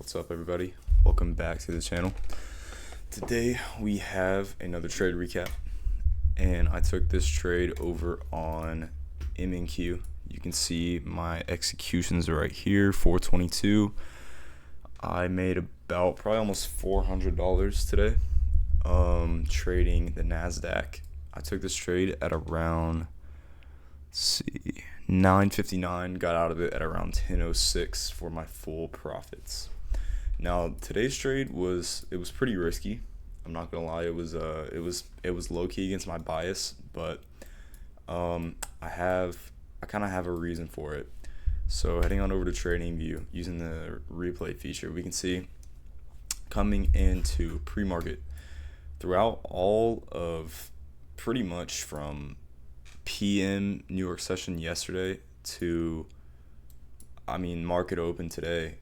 What's up, everybody? Welcome back to the channel. Today we have another trade recap, and I took this trade over on M&Q. You can see my executions right here, 422. I made about probably almost $400 today trading the Nasdaq. I took this trade at around, let's see, 9:59, got out of it at around 10:06 for my full profits. Now today's trade was pretty risky. I'm not gonna lie, it was low key against my bias, but I kind of have a reason for it. So heading on over to TradingView using the replay feature, we can see coming into pre-market throughout all of pretty much from PM New York session yesterday to market open today.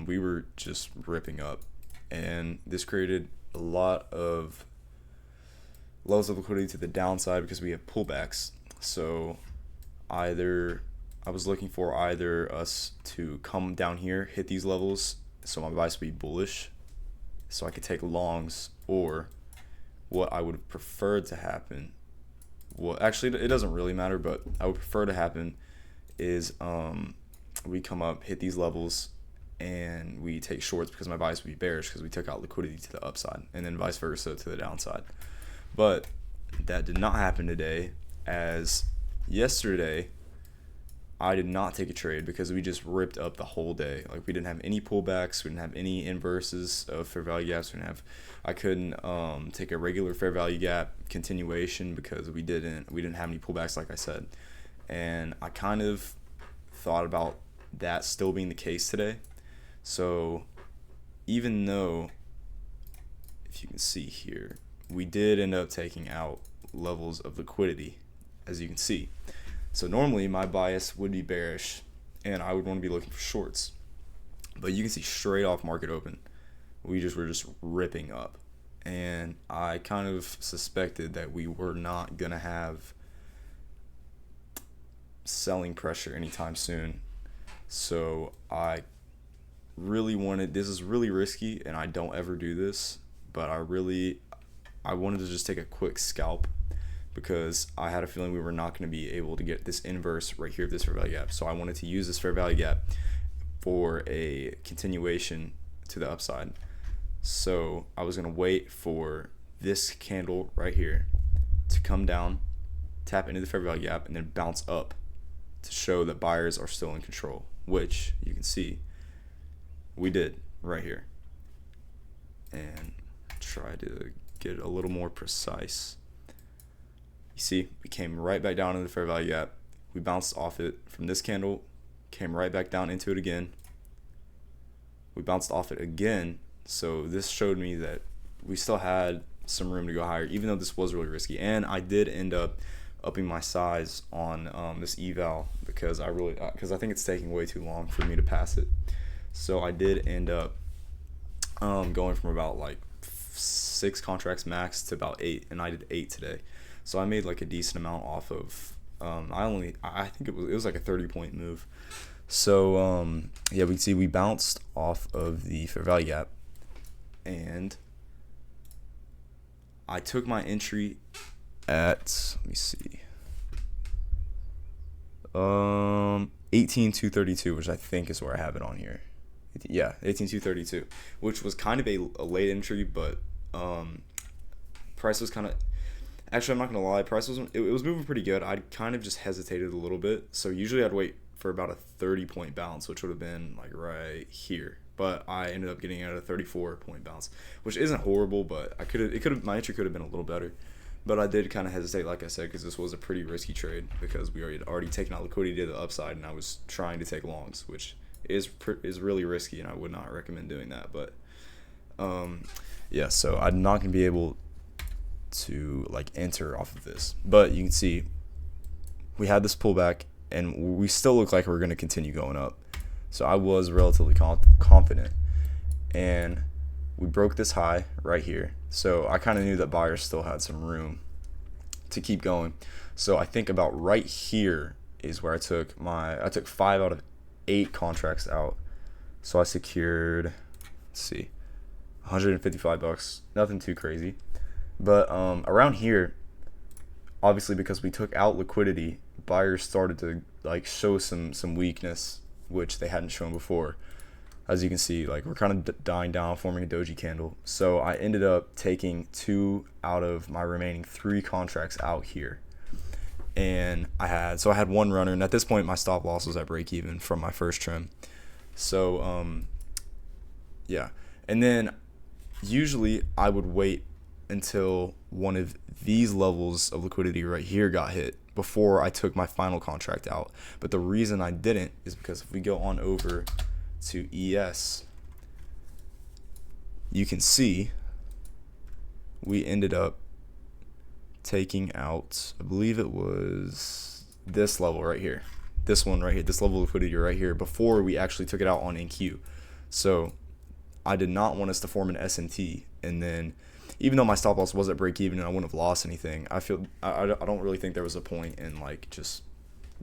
We were just ripping up, and this created a lot of levels of liquidity to the downside because we have pullbacks. So I was looking for either us to come down here, hit these levels, so my bias would be bullish, so I could take longs, or what I would have preferred to happen. Well, actually, it doesn't really matter, but I would prefer to happen is we come up, hit these levels, and we take shorts because my bias would be bearish because we took out liquidity to the upside, and then vice versa to the downside. But that did not happen today, as yesterday I did not take a trade because we just ripped up the whole day. Like, we didn't have any pullbacks, we didn't have any inverses of fair value gaps. I couldn't take a regular fair value gap continuation because we didn't have any pullbacks, like I said. And I kind of thought about that still being the case today. So even though, if you can see here, we did end up taking out levels of liquidity, as you can see. So normally my bias would be bearish and I would want to be looking for shorts. But you can see straight off market open, we were just ripping up. And I kind of suspected that we were not going to have selling pressure anytime soon. So I really wanted, this is really risky and I don't ever do this, but I wanted to just take a quick scalp because I had a feeling we were not going to be able to get this inverse right here of this fair value gap. So I wanted to use this fair value gap for a continuation to the upside. So I was going to wait for this candle right here to come down, tap into the fair value gap, and then bounce up to show that buyers are still in control, which you can see we did right here. And try to get a little more precise. You see, we came right back down into the fair value gap. We bounced off it from this candle, came right back down into it again. We bounced off it again. So this showed me that we still had some room to go higher, even though this was really risky. And I did end up upping my size on this eval because I think it's taking way too long for me to pass it. So I did end up going from about like 6 contracts max to about 8, and I did 8 today. So I made like a decent amount off of I think it was like a 30-point move. So yeah, we can see we bounced off of the fair value gap, and I took my entry at, let me see, 18,232, which I think is where I have it on here. Yeah, 18,232, which was kind of a late entry, but price was kind of, actually, I'm not gonna lie, price was moving pretty good. I kind of just hesitated a little bit. So usually I'd wait for about a 30-point bounce, which would have been like right here. But I ended up getting at a 34-point bounce, which isn't horrible, but my entry could have been a little better. But I did kind of hesitate, like I said, because this was a pretty risky trade because we had already taken out liquidity to the upside, and I was trying to take longs, which is really risky, and I would not recommend doing that. But yeah, so I'm not gonna be able to like enter off of this, but you can see we had this pullback, and we still look like we're gonna continue going up. So I was relatively confident, and we broke this high right here. So I kind of knew that buyers still had some room to keep going. So I think about right here is where I took 5 out of 8 contracts out. So I secured, let's see, $155, nothing too crazy. But around here, obviously because we took out liquidity, buyers started to like show some weakness, which they hadn't shown before. As you can see, like we're kind of dying down, forming a doji candle. So I ended up taking 2 out of my remaining 3 contracts out here. And I had 1 runner, and at this point my stop loss was at break even from my first trim. So yeah. And then usually I would wait until one of these levels of liquidity right here got hit before I took my final contract out. But the reason I didn't is because if we go on over to ES, you can see we ended up taking out, I believe it was this level right here, this one right here, this level of liquidity right here, before we actually took it out on NQ. So I did not want us to form an SMT, and then even though my stop loss was at break even and I wouldn't have lost anything, I don't really think there was a point in like just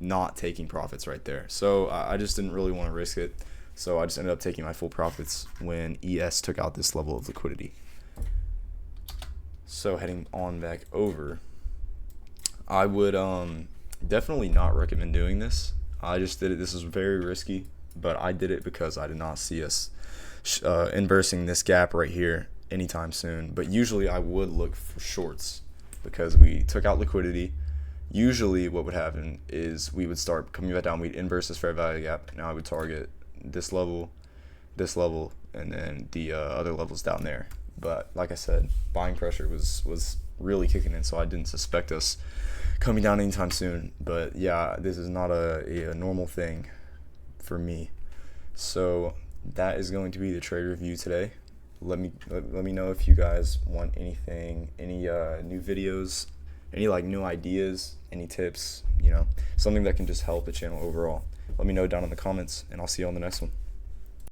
not taking profits right there. So I just didn't really want to risk it. So I just ended up taking my full profits when ES took out this level of liquidity. So heading on back over, I would definitely not recommend doing this. I just did it. This is very risky, but I did it because I did not see us inversing this gap right here anytime soon. But usually I would look for shorts because we took out liquidity. Usually what would happen is we would start coming back down. We'd inverse this fair value gap. Now I would target this level, and then the other levels down there. But like I said, buying pressure was really kicking in, so I didn't suspect us coming down anytime soon. But yeah, this is not a normal thing for me. So that is going to be the trade review today. Let me know if you guys want anything, any new videos, any like new ideas, any tips, something that can just help the channel overall. Let me know down in the comments, and I'll see you on the next one.